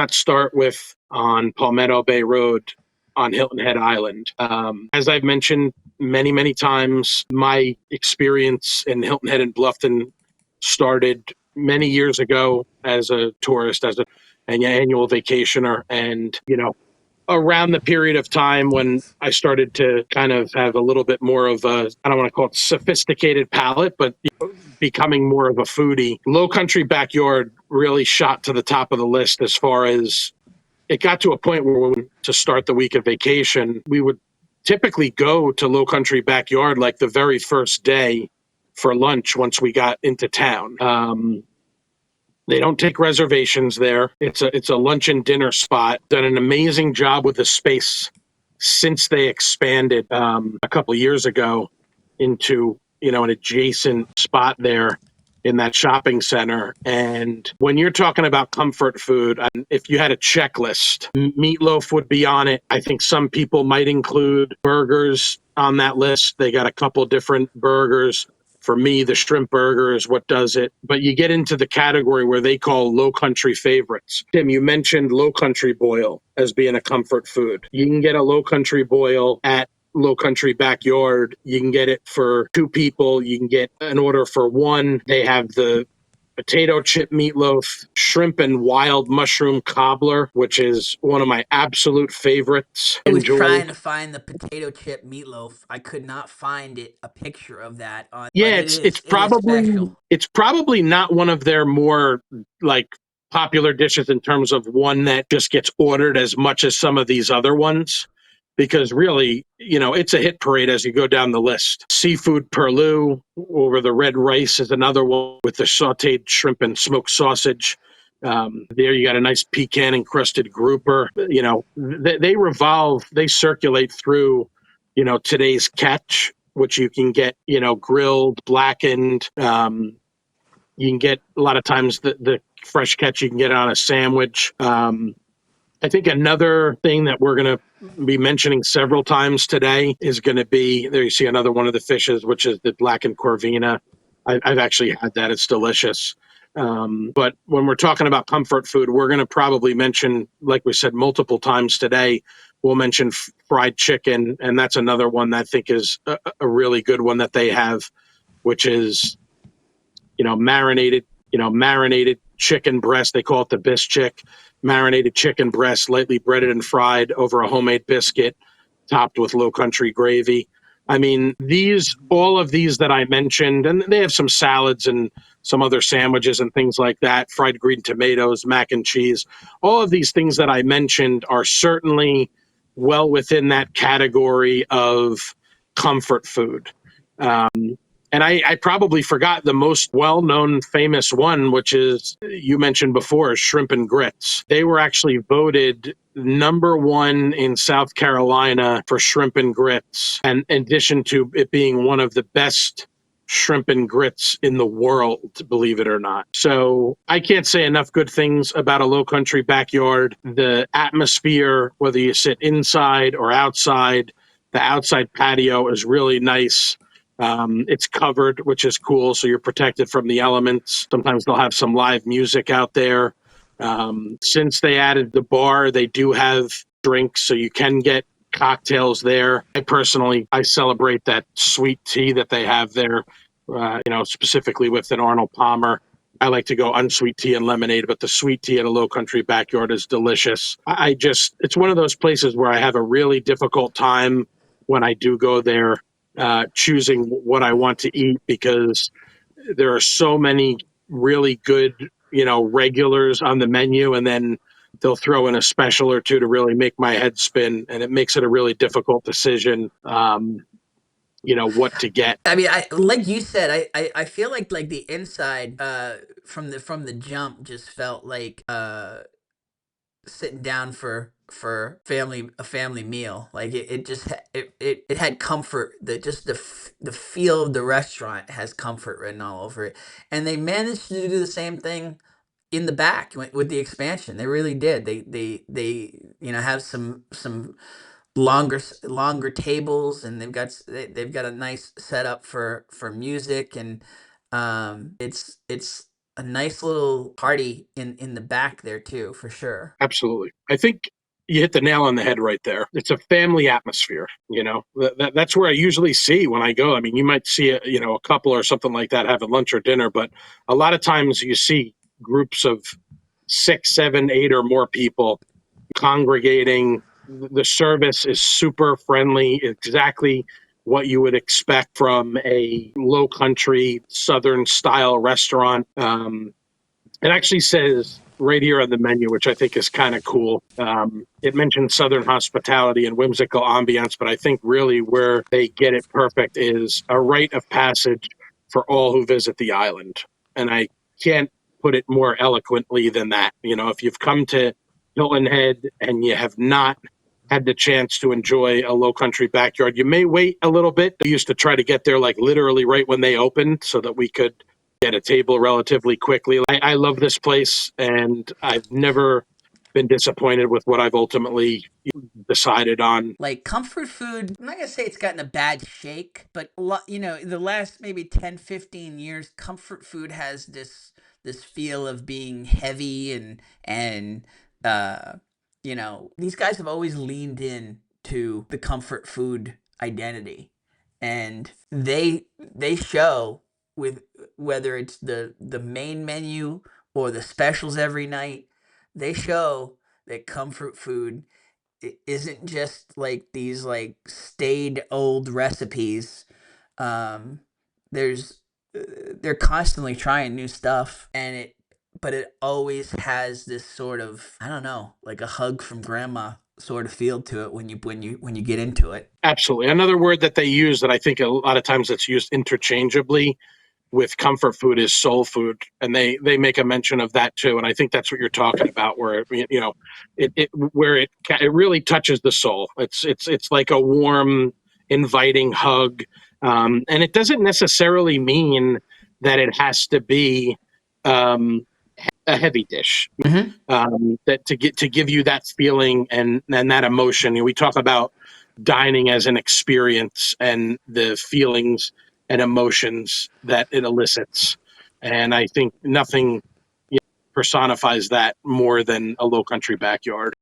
not start with on Palmetto Bay Road on Hilton Head Island. As I've mentioned many times, my experience in Hilton Head and Bluffton started many years ago as a tourist, as an annual vacationer. And, around the period of time when I started to kind of have a little bit more of a, I don't want to call it sophisticated palate, but becoming more of a foodie, Lowcountry Backyard really shot to the top of the list as far as it got to a point where to start the week of vacation, we would typically go to Lowcountry Backyard like the very first day for lunch once we got into town. They don't take reservations there. It's a lunch and dinner spot. Done an amazing job with the space since they expanded a couple of years ago into an adjacent spot there in that shopping center. And when you're talking about comfort food, if you had a checklist, meatloaf would be on it. I think some people might include burgers on that list. They got a couple different burgers. For me, the shrimp burger is what does it. But you get into the category where they call low country favorites. Tim, you mentioned low country boil as being a comfort food. You can get a low country boil at Lowcountry Backyard. You can get it for two people. You can get an order for one. They have the potato chip meatloaf, shrimp and wild mushroom cobbler, which is one of my absolute favorites. I was trying to find the potato chip meatloaf. I could not find a picture of that on, Yeah, but it is special. it's probably not one of their more like popular dishes in terms of one that just gets ordered as much as some of these other ones. Because really, it's a hit parade as you go down the list. Seafood Perlou over the red rice is another one with the sauteed shrimp and smoked sausage. There you got a nice pecan encrusted grouper. They circulate through, today's catch, which you can get, grilled, blackened. You can get a lot of times the fresh catch you can get on a sandwich. I think another thing that we're going to be mentioning several times today is going to be, there you see another one of the fishes, which is the blackened corvina. I've actually had that. It's delicious. But when we're talking about comfort food, we're going to probably mention, like we said multiple times today, we'll mention fried chicken. And that's another one that I think is a really good one that they have, which is, marinated chicken breast. They call it the bischick. Marinated chicken breast, lightly breaded and fried over a homemade biscuit, topped with low country gravy. I mean, all of these that I mentioned, and they have some salads and some other sandwiches and things like that, fried green tomatoes, mac and cheese. All of these things that I mentioned are certainly well within that category of comfort food. And I probably forgot the most well-known famous one, which is, you mentioned before, shrimp and grits. They were actually voted number one in South Carolina for shrimp and grits, and in addition to it being one of the best shrimp and grits in the world, believe it or not. So I can't say enough good things about a Lowcountry Backyard. The atmosphere, whether you sit inside or outside, the outside patio is really nice. It's covered, which is cool, so you're protected from the elements. Sometimes they'll have some live music out there. Since they added the bar, they do have drinks, so you can get cocktails there. I celebrate that sweet tea that they have there, specifically with an Arnold Palmer. I like to go unsweet tea and lemonade, but the sweet tea at a Lowcountry Backyard is delicious. It's one of those places where I have a really difficult time when I do go there choosing what I want to eat, because there are so many really good, regulars on the menu, and then they'll throw in a special or two to really make my head spin, and it makes it a really difficult decision, what to get. I mean, I like you said, I feel like the inside from the jump just felt like sitting down for a family meal. Like it just it had comfort. That just the feel of the restaurant has comfort written all over it, and they managed to do the same thing in the back with the expansion. They really did. They have some longer tables, and they've got a nice setup for music, and it's a nice little party in the back there too, for sure. Absolutely. I think you hit the nail on the head right there. It's a family atmosphere, you know. That's where I usually see when I go. I mean, you might see a couple or something like that having lunch or dinner, but a lot of times you see groups of 6, 7, 8 or more people congregating. The service is super friendly, exactly what you would expect from a low country southern style restaurant. It actually says right here on the menu, which I think is kind of cool. It mentions Southern hospitality and whimsical ambiance, but I think really where they get it perfect is a rite of passage for all who visit the island. And I can't put it more eloquently than that. You know, if you've come to Hilton Head and you have not had the chance to enjoy a low country backyard, you may wait a little bit. We used to try to get there like literally right when they opened so that we could get a table relatively quickly. I love this place, and I've never been disappointed with what I've ultimately decided on. Like comfort food, I'm not gonna say it's gotten a bad shake, but the last maybe 10, 15 years, comfort food has this feel of being heavy and uh these guys have always leaned in to the comfort food identity. And they show with whether it's the main menu or the specials every night, they show that comfort food isn't just like these like stayed old recipes. Um, there's they're constantly trying new stuff, but it always has this sort of, I don't know, like a hug from grandma sort of feel to it when you get into it. Absolutely. Another word that they use that I think a lot of times it's used interchangeably with comfort food is soul food, and they make a mention of that too. And I think that's what you're talking about, where it really touches the soul. It's like a warm, inviting hug, and it doesn't necessarily mean that it has to be um, a heavy dish. Mm-hmm. That to give you that feeling and that emotion. We talk about dining as an experience and the feelings and emotions that it elicits. And I think nothing personifies that more than a low country backyard.